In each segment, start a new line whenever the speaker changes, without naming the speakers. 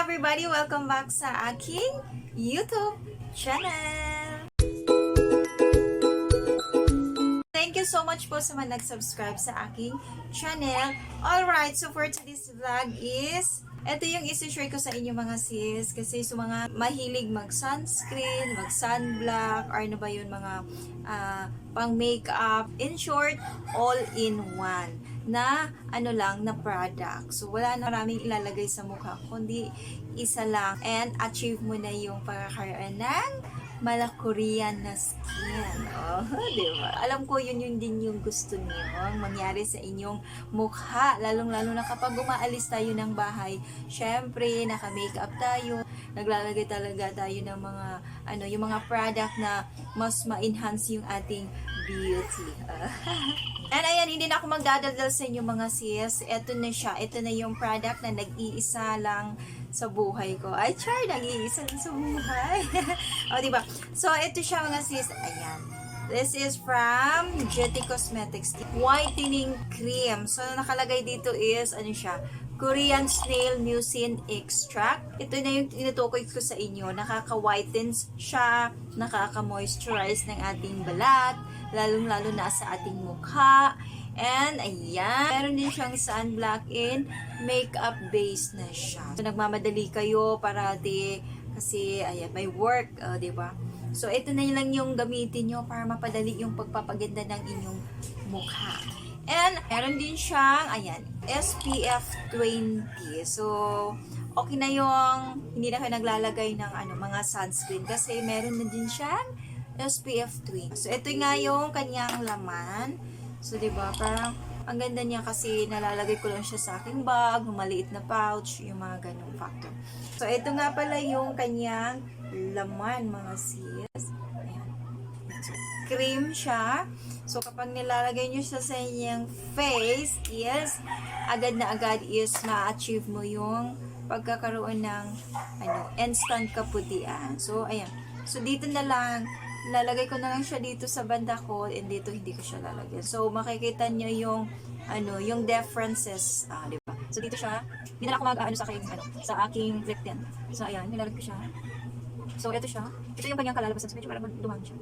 everybody! Welcome back sa aking YouTube channel! Thank you so much po sa mga nag-subscribe sa aking channel. Alright, so for today's vlog is ito yung isi-share ko sa inyo mga sis, kasi sa mga mahilig mag-sunscreen, mag-sunblock, or ano ba yun, mga pang-makeup. In short, all-in-one na ano lang, na product. So, wala na maraming ilalagay sa mukha, kundi isa lang. And achieve mo na yung pagkakaroon ng Korean na skin. Oh, diba? Alam ko yun din yung gusto niyo mangyari sa inyong mukha. Lalong-lalo na kapag umaalis tayo ng bahay, syempre, naka-makeup tayo, naglalagay talaga tayo ng mga, yung mga product na mas ma-enhance yung ating beauty. And ayan, hindi na ako magdadaldal sa inyo mga sis. Ito na siya. Ito na yung product na nag-iisa lang sa buhay ko. Ay, char, nag-iisa lang sa buhay. O, diba? So, ito siya mga sis. Ayan. This is from Jetty Cosmetics. Whitening Cream. So, nakalagay dito is, ano siya? Korean Snail Mucin Extract. Ito na yung tinutukoy ko sa inyo. Nakaka-whitens siya, nakaka-moisturize ng ating balat, lalong-lalo na sa ating mukha. And, ayan, meron din siyang sunblock in makeup base na siya. So, nagmamadali kayo parati kasi, ayan, may work, diba? So, ito na lang yung gamitin nyo para mapadali yung pagpapaganda ng inyong mukha. And, meron din siyang, ayan, SPF 20. So, okay na yung, hindi na kayo naglalagay ng, mga sunscreen kasi meron na din siyang SPF 20. So, ito nga yung kanyang laman. So, diba, parang, ang ganda niya kasi nalalagay ko lang siya sa aking bag, maliit na pouch, yung mga ganong factor. So, ito nga pala yung kanyang laman, mga sis. Ayan. So, cream siya. So, kapag nilalagay nyo siya sa inyong face, yes, agad na agad is ma-achieve mo yung pagkakaroon ng, instant kaputian. So, ayan. So, dito na lang, lalagay ko na lang siya dito sa banda ko, and dito hindi ko siya lalagyan. So, makikita nyo yung, yung differences, di ba? So, dito siya, hindi na ako sa aking lip tint. So, ayan, nilalagay ko siya. So, ito siya. Ito yung kanyang kalalabasan. So, medyo parang dumami siya.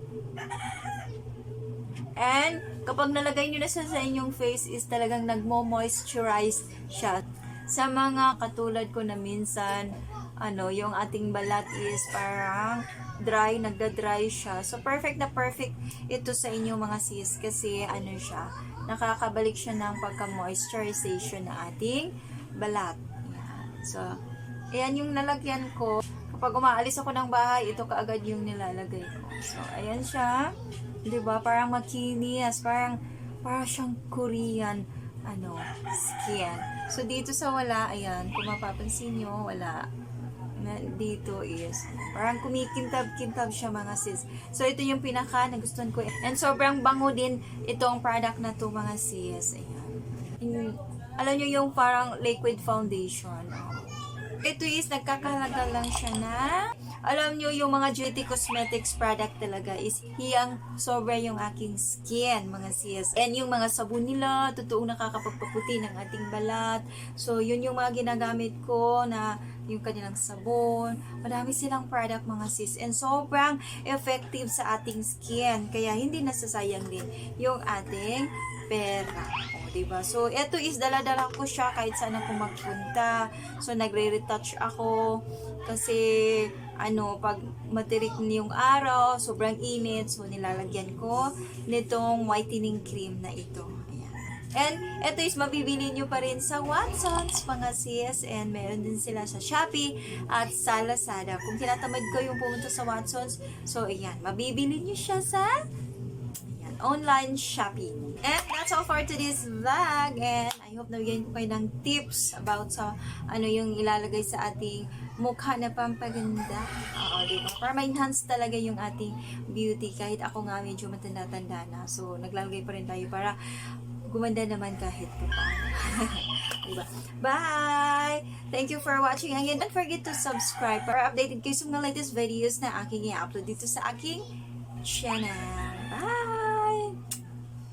And, kapag nalagay nyo na siya sa inyong face, is talagang nagmo-moisturize siya. Sa mga katulad ko na minsan, yung ating balat is parang dry, nagda-dry siya. So, perfect na perfect ito sa inyo mga sis kasi siya, nakakabalik siya ng pagka-moisturization ng ating balat. Ayan. So, ayan yung nalagyan ko. Kapag umaalis ako ng bahay, ito kaagad yung nilalagay ko. So, ayan siya. Diba? Parang makinis. Parang siyang Korean skin. So, dito sa wala, ayan, kung mapapansin nyo, wala. Dito is parang kumikintab-kintab siya mga sis. So, ito yung pinaka nagustuhan ko. And sobrang bango din itong product na to mga sis. Ayan. Alam nyo yung parang liquid foundation. Ito is nagkakahalaga lang siya na, alam nyo yung mga Jetty Cosmetics product talaga is hiyang sobra yung aking skin mga sis. And yung mga sabon nila, totoong nakakapagpaputi ng ating balat. So, yun yung mga ginagamit ko na yung kanilang sabon. Marami silang product mga sis. And sobrang effective sa ating skin. Kaya hindi nasasayang din yung ating pera. O, diba? So, ito is dala-dala ko siya kahit saan ako magpunta. So, nagre-retouch ako. Kasi, pag matirik yung araw, sobrang init. So, nilalagyan ko nitong whitening cream na ito. And, ito is mabibili nyo pa rin sa Watsons, mga sis. And, meron din sila sa Shopee at sa Lazada. Kung tinatamad ko yung pumunta sa Watsons, so, ayan, mabibili nyo siya sa online shopping. And, that's all for today's vlog. And, I hope nabigyan ko kayo ng tips about sa yung ilalagay sa ating mukha na pampaganda. Oo, diba? Para ma-enhance talaga yung ating beauty. Kahit ako nga medyo matanda-tanda na. So, naglalagay pa rin tayo para gumanda naman kahit pa paano. Diba? Bye! Thank you for watching. Again, don't forget to subscribe para updated kayo sa mga latest videos na aking i-upload dito sa aking channel. Bye!